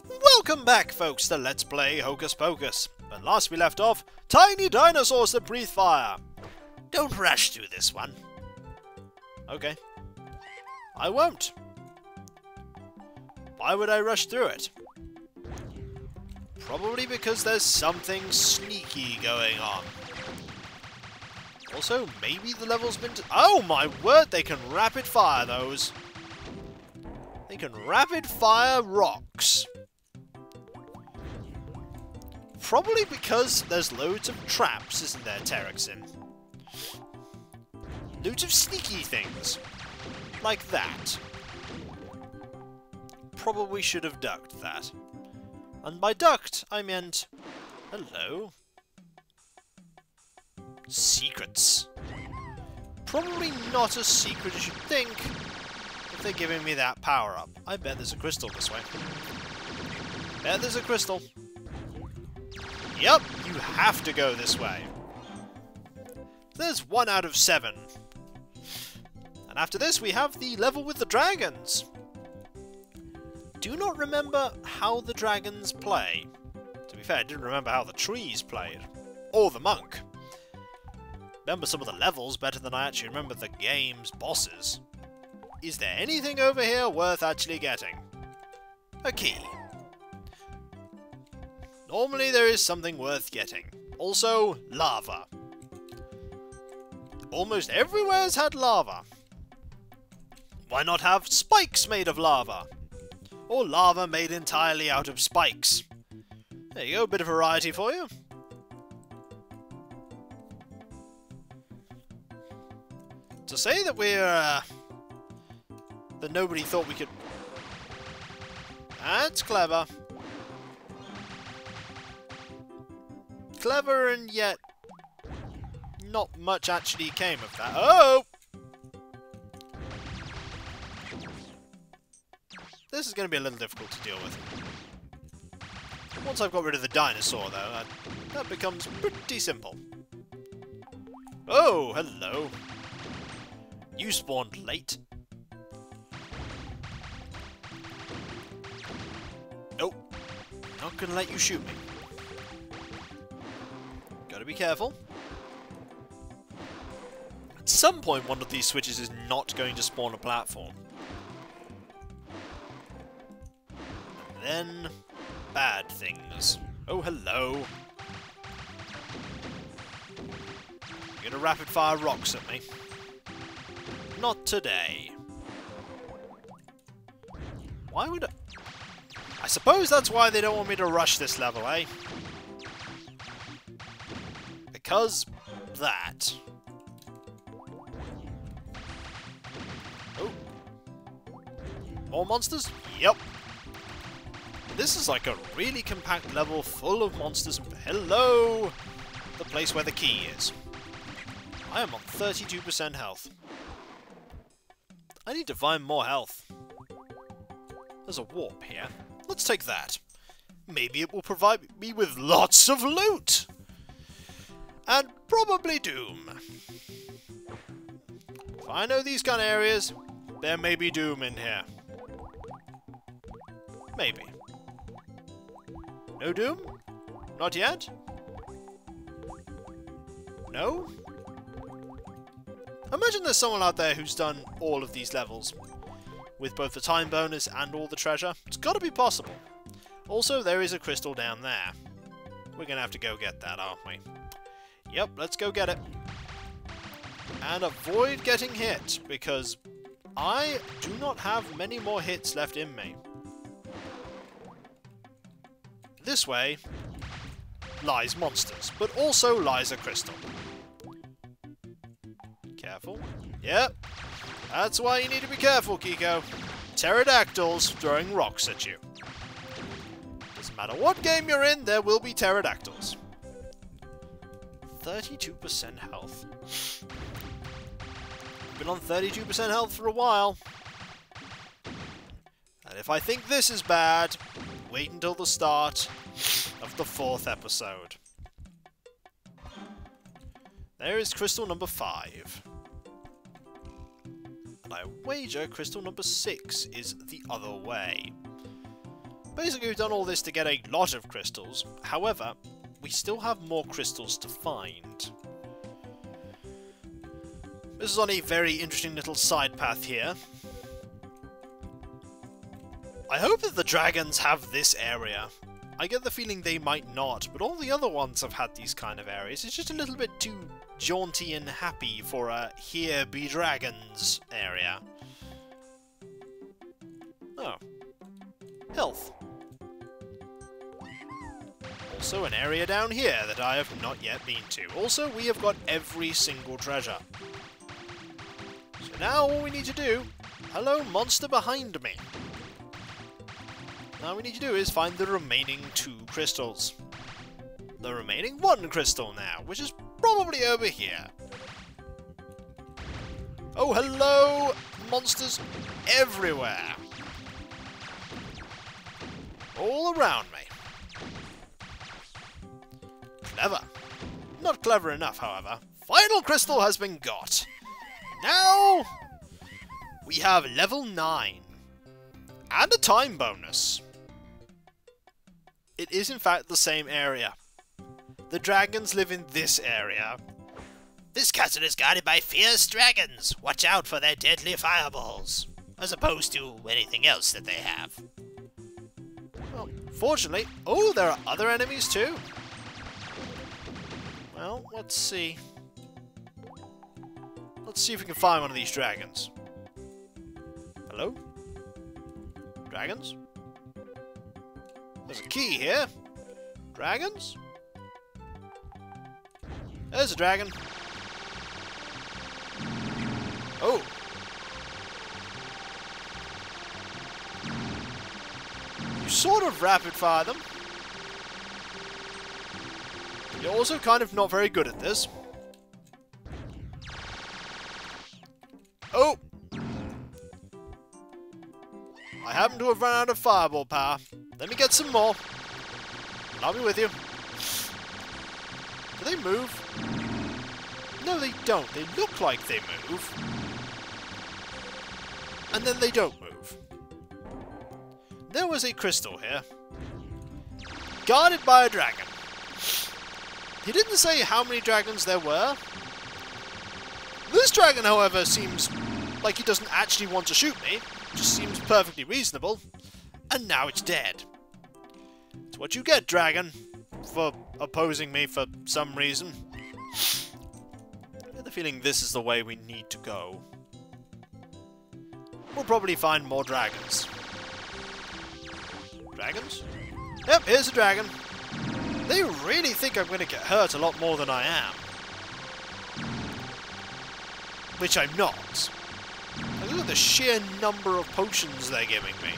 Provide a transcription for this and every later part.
Welcome back, folks, to Let's Play Hocus Pocus. When last we left off, tiny dinosaurs that breathe fire. Don't rush through this one. Okay. I won't. Why would I rush through it? Probably because there's something sneaky going on. Also, maybe the level's been... Oh my word, they can rapid fire those. They can rapid fire rocks. Probably because there's loads of traps, isn't there, Terexin? Loads of sneaky things. Like that. Probably should have ducked that. And by ducked, I meant... Hello? Secrets. Probably not as secret as you'd think if they're giving me that power-up. I bet there's a crystal this way. Bet there's a crystal. Yep, you have to go this way. There's 1 out of 7. And after this we have the level with the dragons. Do not remember how the dragons play. To be fair, I didn't remember how the trees played. Or the monk. Remember some of the levels better than I actually remember the game's bosses. Is there anything over here worth actually getting? A key. Normally there is something worth getting. Also, lava. Almost everywhere's had lava. Why not have spikes made of lava? Or lava made entirely out of spikes? There you go, a bit of variety for you. To say that we're, that nobody thought we could... That's clever. Clever, and yet not much actually came of that. Oh! This is going to be a little difficult to deal with. Once I've got rid of the dinosaur, though, that becomes pretty simple. Oh, hello. You spawned late. Nope. Not gonna let you shoot me. Gotta be careful. At some point, one of these switches is not going to spawn a platform. And then... bad things. Oh, hello. You're gonna rapid fire rocks at me. Not today. Why would I suppose that's why they don't want me to rush this level, eh? Because that. Oh. More monsters? Yep. This is like a really compact level full of monsters. Hello! The place where the key is. I am on 32% health. I need to find more health. There's a warp here. Let's take that. Maybe it will provide me with lots of loot! And probably doom. If I know these kind of areas, there may be doom in here. Maybe. No doom? Not yet? No? Imagine there's someone out there who's done all of these levels, with both the time bonus and all the treasure. It's gotta be possible. Also, there is a crystal down there. We're gonna have to go get that, aren't we? Yep, let's go get it. And avoid getting hit, because I do not have many more hits left in me. This way lies monsters, but also lies a crystal. Careful. Yep. That's why you need to be careful, Kiko. Pterodactyls throwing rocks at you. Doesn't matter what game you're in, there will be pterodactyls. 32% health. Been on 32% health for a while. And if I think this is bad, wait until the start of the 4th episode. There is crystal number 5. And I wager crystal number 6 is the other way. Basically, we've done all this to get a lot of crystals. However, we still have more crystals to find. This is on a very interesting little side path here. I hope that the dragons have this area. I get the feeling they might not, but all the other ones have had these kind of areas. It's just a little bit too jaunty and happy for a here be dragons area. Oh. Health. Also an area down here that I have not yet been to. Also, we have got every single treasure. So now all we need to do... Hello, monster behind me. Now all we need to do is find the remaining 2 crystals. The remaining 1 crystal now, which is probably over here. Oh, hello! Monsters everywhere. All around me. Clever. Not clever enough, however. Final crystal has been got. Now we have level 9. And a time bonus. It is in fact the same area. The dragons live in this area. This castle is guarded by fierce dragons. Watch out for their deadly fireballs. As opposed to anything else that they have. Well, fortunately... Oh, there are other enemies too. Well, let's see. Let's see if we can find one of these dragons. Hello? Dragons? There's a key here. Dragons? There's a dragon. Oh. You sort of rapid fire them. You're also kind of not very good at this. Oh! I happen to have run out of fireball power. Let me get some more. And I'll be with you. Do they move? No, they don't. They look like they move. And then they don't move. There was a crystal here. Guarded by a dragon. He didn't say how many dragons there were. This dragon, however, seems like he doesn't actually want to shoot me. Just seems perfectly reasonable. And now it's dead. It's what you get, dragon, for opposing me for some reason. I get the feeling this is the way we need to go. We'll probably find more dragons. Dragons? Yep, here's a dragon. They really think I'm going to get hurt a lot more than I am. Which I'm not. Look at the sheer number of potions they're giving me.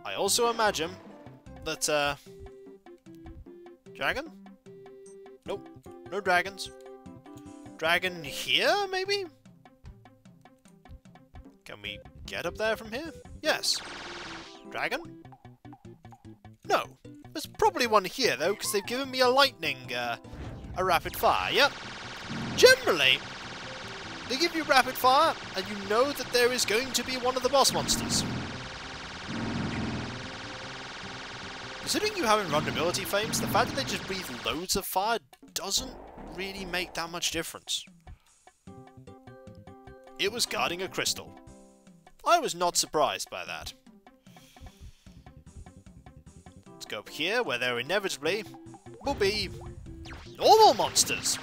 I also imagine that, Dragon? Nope. No dragons. Dragon here, maybe? Can we get up there from here? Yes. Dragon? No. There's probably one here, though, because they've given me a lightning, a rapid fire. Yep. Generally, they give you rapid fire, and you know that there is going to be one of the boss monsters. Considering you have invulnerability flames, the fact that they just breathe loads of fire doesn't really make that much difference. It was guarding a crystal. I was not surprised by that. Let's go up here, where there inevitably will be normal monsters.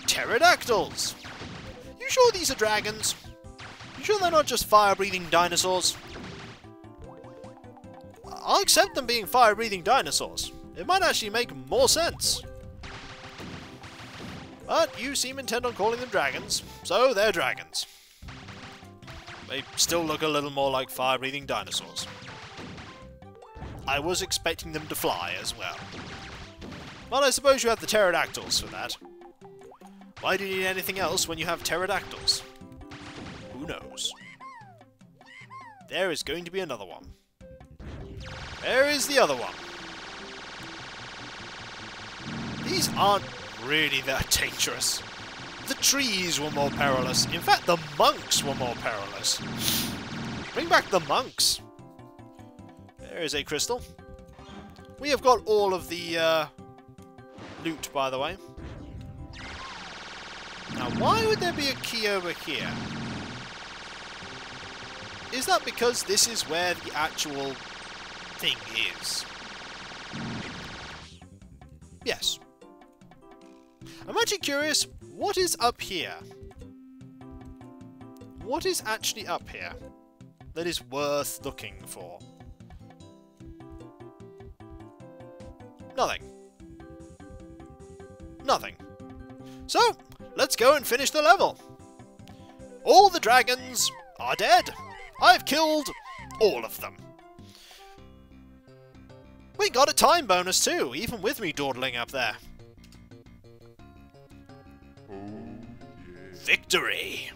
Pterodactyls. You sure these are dragons? You sure they're not just fire-breathing dinosaurs? I'll accept them being fire-breathing dinosaurs. It might actually make more sense. But you seem intent on calling them dragons, so they're dragons. They still look a little more like fire-breathing dinosaurs. I was expecting them to fly as well. Well, I suppose you have the pterodactyls for that. Why do you need anything else when you have pterodactyls? Who knows? There is going to be another one. There is the other one. These aren't really that dangerous. The trees were more perilous. In fact, the monks were more perilous. Bring back the monks. There is a crystal. We have got all of the loot, by the way. Now, why would there be a key over here? Is that because this is where the actual thing is? Yes. I'm actually curious, what is up here? What is actually up here that is worth looking for? Nothing. Nothing. So, let's go and finish the level. All the dragons are dead. I've killed all of them. We got a time bonus too, even with me dawdling up there. Victory!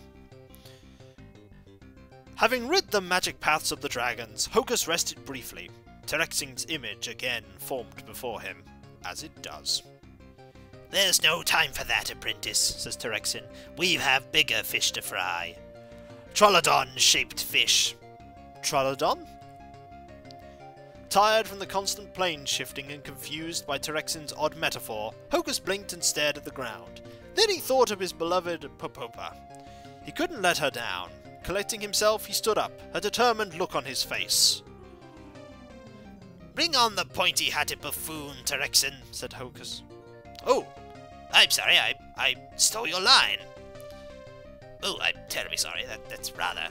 Having rid the magic paths of the dragons, Hocus rested briefly. Terexin's image again formed before him, as it does. There's no time for that, apprentice, says Terexin. We have bigger fish to fry. Trollodon-shaped fish. Trollodon? Tired from the constant plane shifting and confused by Terexin's odd metaphor, Hocus blinked and stared at the ground. Then he thought of his beloved Popopa. He couldn't let her down. Collecting himself, he stood up, a determined look on his face. Bring on the pointy-hatted buffoon, Terexin, said Hocus. Oh, I'm sorry, I stole your line. Oh, I'm terribly sorry, that's rather...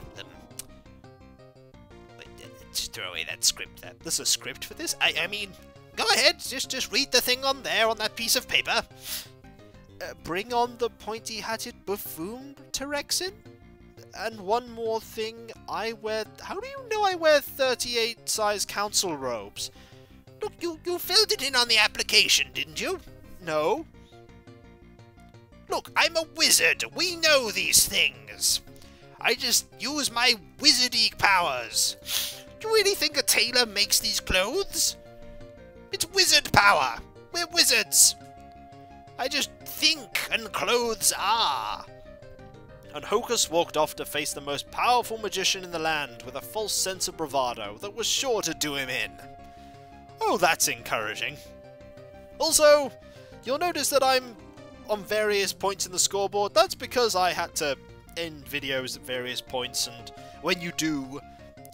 just throw away that script. There's a script for this? I mean, go ahead, just read the thing on there, on that piece of paper. Bring on the pointy-hatted buffoon, Terexin? And one more thing, how do you know I wear 38 size council robes? Look, you filled it in on the application, didn't you? No. Look, I'm a wizard. We know these things. I just use my wizardy powers. Do you really think a tailor makes these clothes? It's wizard power. We're wizards. I just think and clothes are. And Hocus walked off to face the most powerful magician in the land with a false sense of bravado that was sure to do him in. Oh, that's encouraging. Also, you'll notice that I'm on various points in the scoreboard. That's because I had to end videos at various points, and when you do,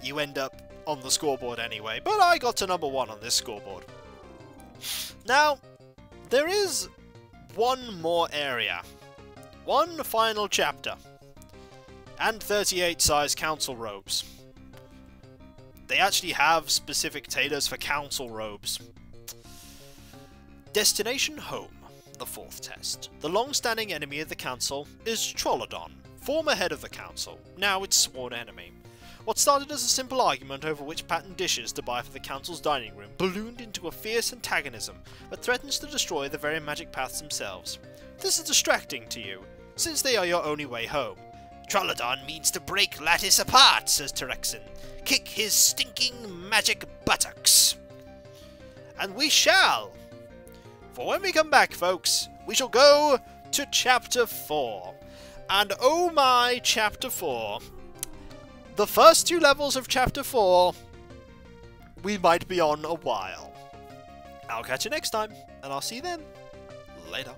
you end up on the scoreboard anyway. But I got to number 1 on this scoreboard. Now, there is one more area. One final chapter. And 38 size council robes. They actually have specific tailors for council robes. Destination home. The 4th test. The long-standing enemy of the council is Trollodon, former head of the council, now its sworn enemy. What started as a simple argument over which patterned dishes to buy for the council's dining room ballooned into a fierce antagonism that threatens to destroy the very magic paths themselves. This is distracting to you, since they are your only way home. Trollodon means to break Lattice apart, says Terexin. Kick his stinking magic buttocks. And we shall! For when we come back, folks, we shall go to Chapter 4. And oh my, Chapter 4. The first 2 levels of Chapter 4, we might be on a while. I'll catch you next time, and I'll see you then. Later.